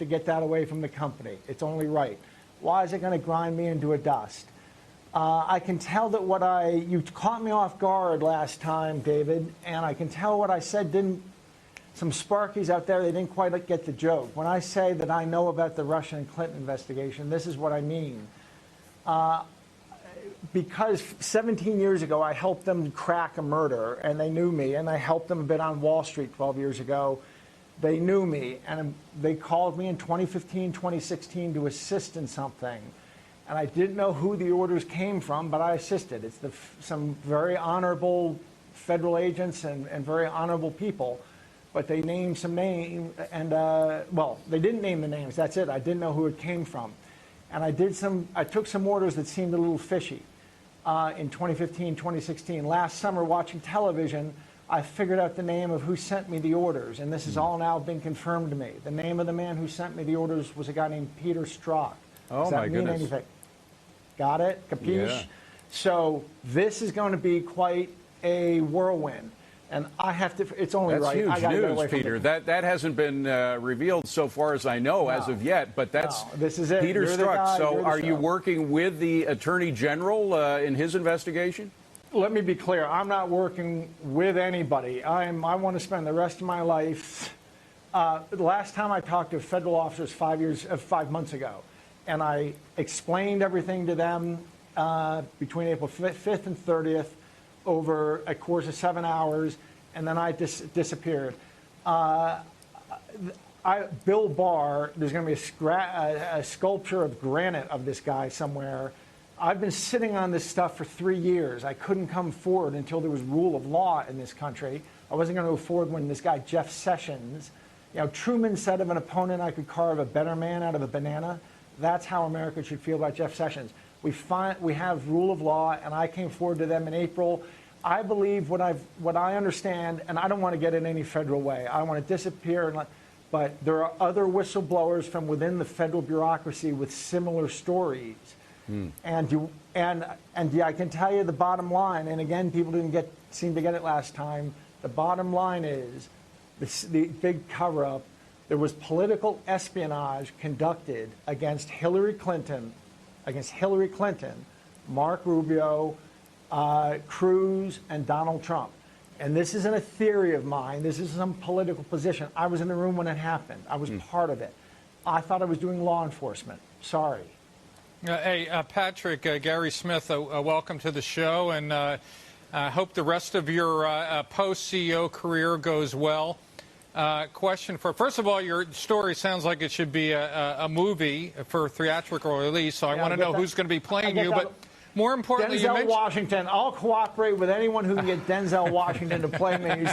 to get that away from the company. It's only right. Why is it going to grind me into a dust? I can tell that you caught me off guard last time, David, and I can tell what I said some Sparkies out there, they didn't quite get the joke. When I say that I know about the Russia and Clinton investigation, this is what I mean. Because 17 years ago, I helped them crack a murder, and they knew me, and I helped them a bit on Wall Street 12 years ago. They knew me, and they called me in 2015, 2016 to assist in something. And I didn't know who the orders came from, but I assisted. It's some very honorable federal agents and very honorable people. But they named some names, and, well, they didn't name the names. That's it. I didn't know who it came from. And I took some orders that seemed a little fishy in 2015, 2016. Last summer, watching television, I figured out the name of who sent me the orders, and this has all now been confirmed to me. The name of the man who sent me the orders was a guy named Peter Strzok. Oh, Does that my mean goodness. anything? Got it? Capiche? Yeah. So this is going to be quite a whirlwind. And I have to, it's only That's right. huge I gotta get away news, from Peter. it. That hasn't been revealed so far as I know as of yet, but that's this is it. Peter You're the Strzok. guy, So you're the are you show. working with the Attorney General in his investigation? Let me be clear. I'm not working with anybody. I want to spend the rest of my life. The last time I talked to federal officers 5 months ago, and I explained everything to them between April 5th and 30th over a course of 7 hours, and then I disappeared. Bill Barr, there's going to be a sculpture of granite of this guy somewhere. I've been sitting on this stuff for 3 years. I couldn't come forward until there was rule of law in this country. I wasn't going to go forward when this guy, Jeff Sessions, Truman said of an opponent, I could carve a better man out of a banana. That's how America should feel about Jeff Sessions. We have rule of law, and I came forward to them in April. I believe what I understand, and I don't want to get in any federal way. I want to disappear, but there are other whistleblowers from within the federal bureaucracy with similar stories. And I can tell you the bottom line, and again, people didn't seem to get it last time. The bottom line is the big cover-up. There was political espionage conducted against Hillary Clinton, Mark Rubio, Cruz, and Donald Trump. And this isn't a theory of mine. This is some political position. I was in the room when it happened. I was part of it. I thought I was doing law enforcement. Sorry. Hey, Patrick, Gary Smith, welcome to the show, and I hope the rest of your post-CEO career goes well. Question first of all, your story sounds like it should be a movie for theatrical release, so I want to know who's going to be playing you, but more importantly, Denzel Washington. I'll cooperate with anyone who can get Denzel Washington to play me.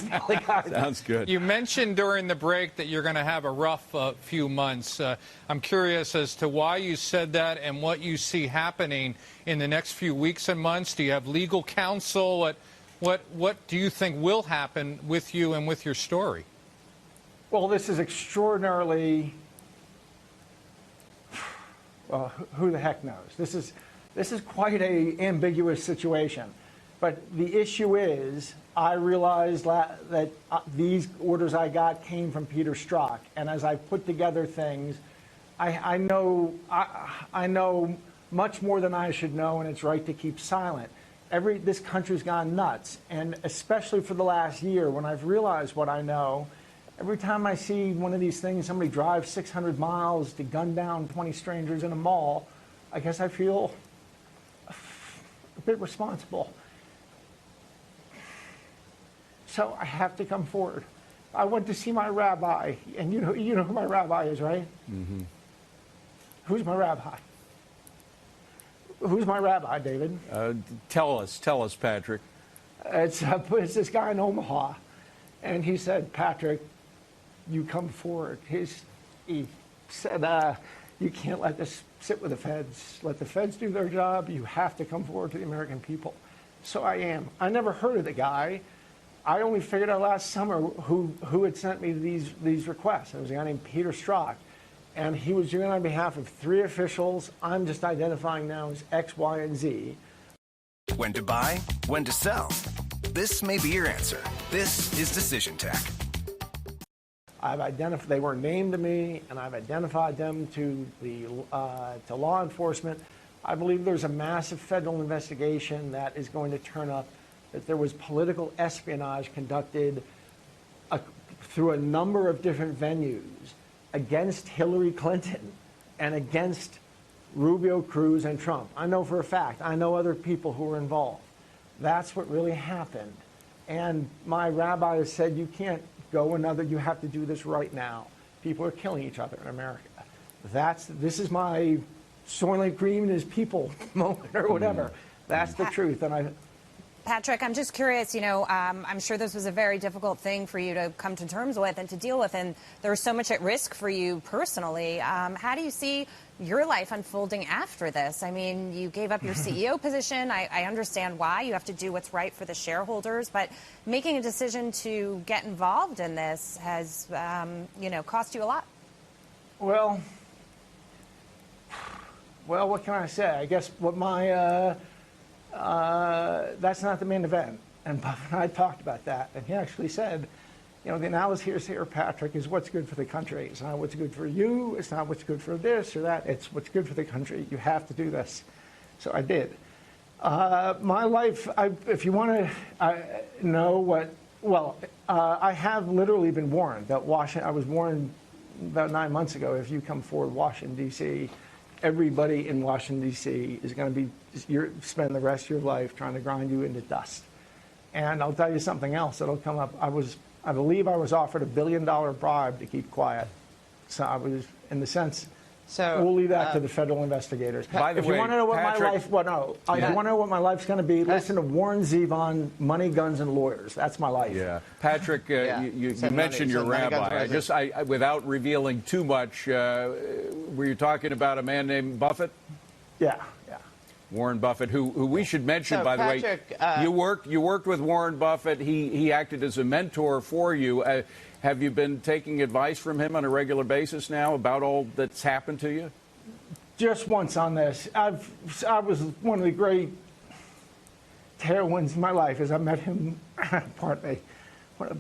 Sounds good. You mentioned during the break that you're going to have a rough few months. I'm curious as to why you said that and what you see happening in the next few weeks and months. Do you have legal counsel? What do you think will happen with you and with your story? Well, this is extraordinarily. Well, who the heck knows? This is quite an ambiguous situation. But the issue is, I realized that these orders I got came from Peter Strzok. And as I put together things, I know much more than I should know, and it's right to keep silent. This country's gone nuts. And especially for the last year, when I've realized what I know, every time I see one of these things, somebody drives 600 miles to gun down 20 strangers in a mall, I guess I feel a bit responsible. So I have to come forward. I went to see my rabbi, and you know who my rabbi is, right? Mm-hmm. Who's my rabbi? Who's my rabbi, David? Tell us, Patrick. It's this guy in Omaha, and he said, Patrick, you come forward. He said, you can't let this sit with the feds. Let the feds do their job. You have to come forward to the American people. So I am. I never heard of the guy. I only figured out last summer who had sent me these requests. It was a guy named Peter Strzok, and he was doing it on behalf of 3 officials. I'm just identifying now as X, Y, and Z. When to buy, when to sell. This may be your answer. This is Decision Tech. They were named to me, and I've identified them to law enforcement. I believe there's a massive federal investigation that is going to turn up that there was political espionage conducted through a number of different venues against Hillary Clinton and against Rubio, Cruz, and Trump. I know for a fact. I know other people who were involved. That's what really happened. And my rabbi has said, you can't go you have to do this right now. People are killing each other in America. This is my Soylent Green is people moment or whatever. That's the truth. And Patrick, I'm just curious, I'm sure this was a very difficult thing for you to come to terms with and to deal with, and there was so much at risk for you personally. How do you see your life unfolding after this? I mean, you gave up your CEO position. I understand why. You have to do what's right for the shareholders, but making a decision to get involved in this has, cost you a lot. Well, what can I say? I guess what that's not the main event. And Buffett and I talked about that. And he actually said, the analysis here, Patrick, is what's good for the country. It's not what's good for you. It's not what's good for this or that. It's what's good for the country. You have to do this. So I did. My life, if you want to know I have literally been warned that I was warned about 9 months ago, if you come forward Washington, D.C., everybody in Washington, D.C. is going to spend the rest of your life trying to grind you into dust. And I'll tell you something else that'll come up. I believe I was offered $1 billion bribe to keep quiet. So I was, in the sense, we'll leave that to the federal investigators. By the if way, you want to know what Patrick, my life, if you want to know what my life's going to be, listen to Warren Zevon, Money, Guns, and Lawyers. That's my life. Yeah, Patrick, you mentioned your rabbi. Without revealing too much, were you talking about a man named Buffett? Yeah. Warren Buffett, who we should mention, by Patrick, the way, you worked with Warren Buffett. He acted as a mentor for you. Have you been taking advice from him on a regular basis now about all that's happened to you? Just once on this. I was one of the great tailwinds in my life as I met him. Pardon me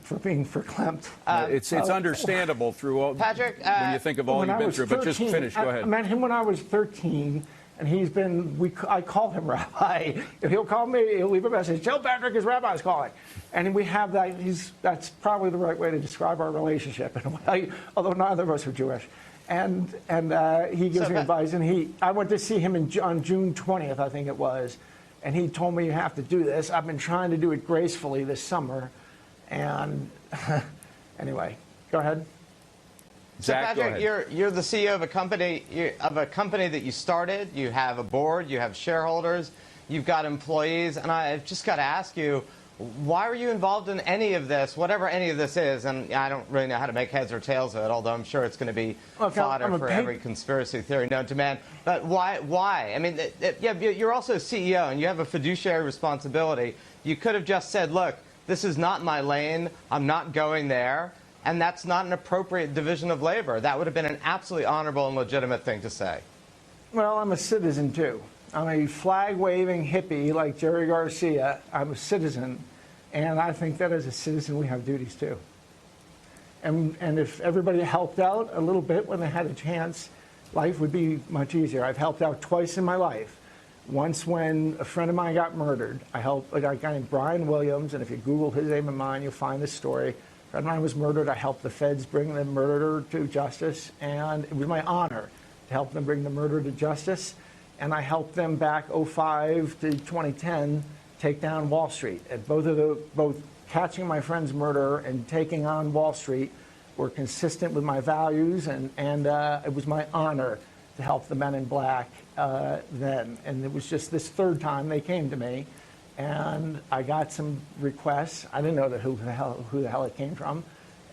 for being verklempt. It's understandable through all, Patrick, when you think of all you've been through. But just finish. Go ahead. I met him when I was 13. And I call him Rabbi. If he'll call me, he'll leave a message. Tell Patrick his rabbi's calling. And we have that. That's probably the right way to describe our relationship in a way, although neither of us are Jewish. And he gives me advice. And I went to see him on June 20th, I think it was. And he told me, you have to do this. I've been trying to do it gracefully this summer. And anyway, go ahead. Zach, so Patrick, you're the CEO of a company that you started. You have a board, you have shareholders, you've got employees, and I've just got to ask you, why were you involved in any of this, whatever any of this is? And I don't really know how to make heads or tails of it, although I'm sure it's going to be fodder for every conspiracy theory known to man. But why? I mean, you're also a CEO, and you have a fiduciary responsibility. You could have just said, look, this is not my lane. I'm not going there. And that's not an appropriate division of labor. That would have been an absolutely honorable and legitimate thing to say. Well, I'm a citizen, too. I'm a flag-waving hippie like Jerry Garcia. I'm a citizen, and I think that as a citizen we have duties, too. And if everybody helped out a little bit when they had a chance, life would be much easier. I've helped out twice in my life. Once when a friend of mine got murdered. I helped a guy named Brian Williams, and if you Google his name and mine, you'll find this story. A friend of mine was murdered. I helped the feds bring the murderer to justice, and it was my honor to help them bring the murderer to justice. And I helped them back 2005 to 2010 take down Wall Street. And both catching my friend's murderer and taking on Wall Street were consistent with my values, and it was my honor to help the men in black then. And it was just this third time they came to me. And I got some requests. I didn't know who the hell it came from.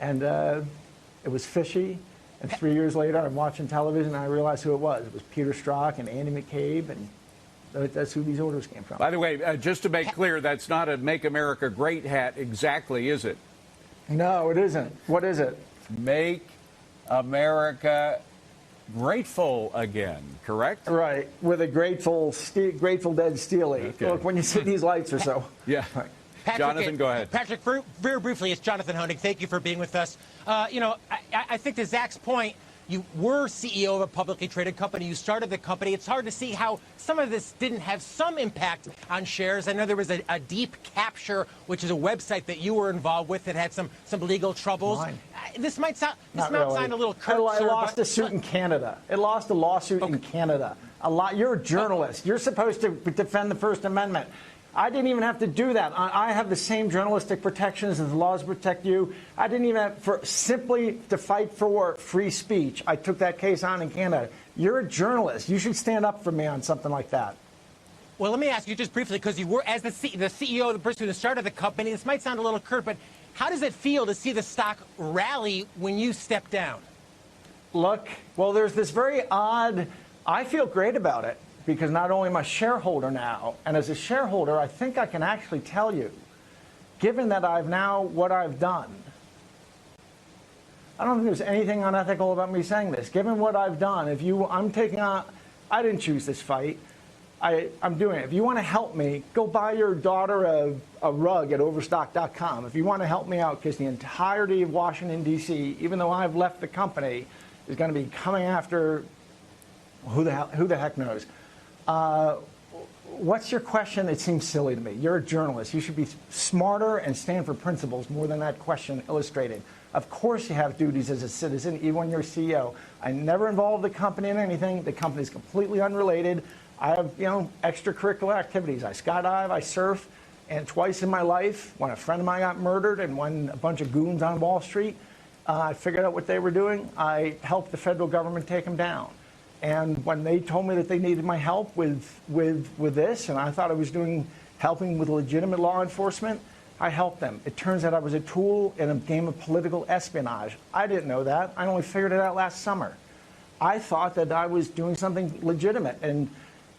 And it was fishy. And 3 years later, I'm watching television, and I realized who it was. It was Peter Strzok and Andy McCabe, and that's who these orders came from. By the way, just to make clear, that's not a Make America Great hat exactly, is it? No, it isn't. What is it? Make America Grateful Again, correct? Right, with a Grateful Dead Steely. Okay. Look, when you see these lights or so. Yeah. Right. Jonathan, go ahead. Patrick, very briefly, it's Jonathan Honig. Thank you for being with us. I think to Zach's point, you were CEO of a publicly traded company. You started the company. It's hard to see how some of this didn't have some impact on shares. I know there was a Deep Capture, which is a website that you were involved with that had some legal troubles. This might sound a little curt. It lost a suit in Canada. It lost a lawsuit in Canada. You're a journalist. You're supposed to defend the First Amendment. I didn't even have to do that. I have the same journalistic protections as the laws protect you. I didn't even have simply to fight for free speech. I took that case on in Canada. You're a journalist. You should stand up for me on something like that. Well, let me ask you just briefly, because you were, as the CEO, the person who started the company, this might sound a little curt, but how does it feel to see the stock rally when you step down? Look, well, there's this very odd, I feel great about it. Because not only am I a shareholder now, and as a shareholder, I think I can actually tell you, given that what I've done, I don't think there's anything unethical about me saying this. Given what I've done, I didn't choose this fight. I'm doing it. If you want to help me, go buy your daughter a rug at Overstock.com. If you want to help me out, because the entirety of Washington, D.C., even though I've left the company, is going to be coming after who the heck knows. What's your question? It seems silly to me. You're a journalist. You should be smarter and stand for principles more than that question illustrated. Of course you have duties as a citizen, even when you're CEO. I never involved the company in anything. The company's completely unrelated. I have, extracurricular activities. I skydive, I surf, and twice in my life, when a friend of mine got murdered and when a bunch of goons on Wall Street, I figured out what they were doing. I helped the federal government take them down. And when they told me that they needed my help with this, and I thought I was helping with legitimate law enforcement, I helped them. It turns out I was a tool in a game of political espionage. I didn't know that. I only figured it out last summer. I thought that I was doing something legitimate, and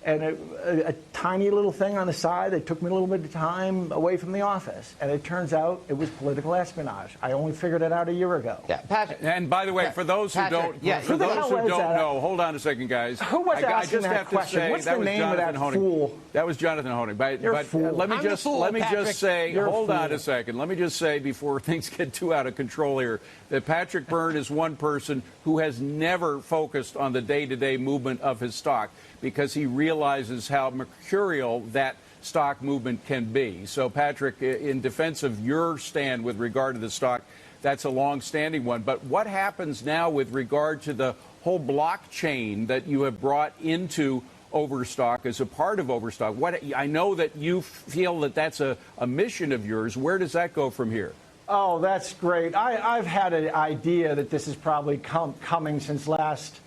a tiny little thing on the side that took me a little bit of time away from the office. And it turns out it was political espionage. I only figured it out a year ago. Yeah, Patrick. And by the way, for those who don't know, hold on a second, guys. Who was asking that question? What's the name of that fool? That was Jonathan Honig. You're a fool. Let me just say, hold on a second. Let me just say before things get too out of control here, that Patrick Bryne is one person who has never focused on the day-to-day movement of his stock, because he realizes how mercurial that stock movement can be. So, Patrick, in defense of your stand with regard to the stock, that's a long-standing one. But what happens now with regard to the whole blockchain that you have brought into Overstock as a part of Overstock? I know that you feel that that's a mission of yours. Where does that go from here? Oh, that's great. I've had an idea that this is probably coming since last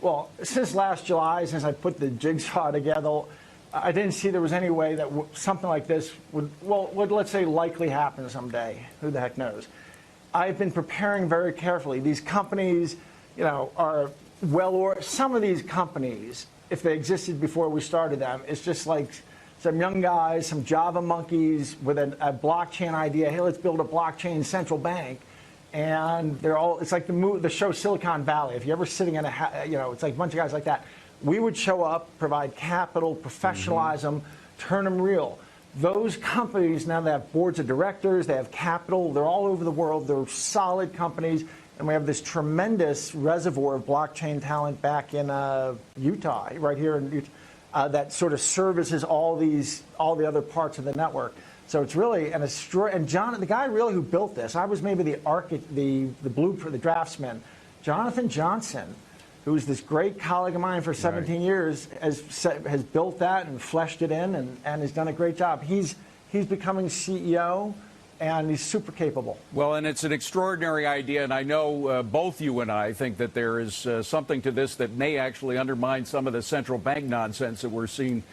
July, since I put the jigsaw together. I didn't see there was any way that something like this would, let's say, likely happen someday. Who the heck knows? I've been preparing very carefully. These companies, are some of these companies, if they existed before we started them, it's just like some young guys, some Java monkeys with a blockchain idea. Hey, let's build a blockchain central bank. And it's like the show Silicon Valley. If you're ever sitting in it's like a bunch of guys like that. We would show up, provide capital, professionalize them, turn them real. Those companies, now they have boards of directors, they have capital, they're all over the world, they're solid companies, and we have this tremendous reservoir of blockchain talent back in Utah, right here in Utah, that sort of services all the other parts of the network. So it's really and John, the guy really who built this, I was maybe the blueprint, the draftsman. Jonathan Johnson, who's this great colleague of mine for 17 years, has built that and fleshed it in and has done a great job. He's becoming CEO, and he's super capable. Well, and it's an extraordinary idea, and I know both you and I think that there is something to this that may actually undermine some of the central bank nonsense that we're seeing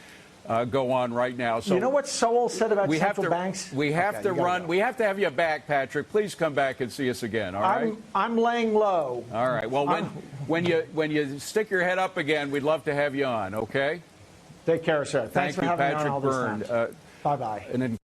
go on right now. So you know what Sowell said about central banks? We have to run. We have to have you back, Patrick. Please come back and see us again. All right. I'm laying low. All right. Well, when you stick your head up again, we'd love to have you on. Okay. Take care, sir. Thanks for having me on all this time. Thank you, Patrick Bryne. Bye-bye.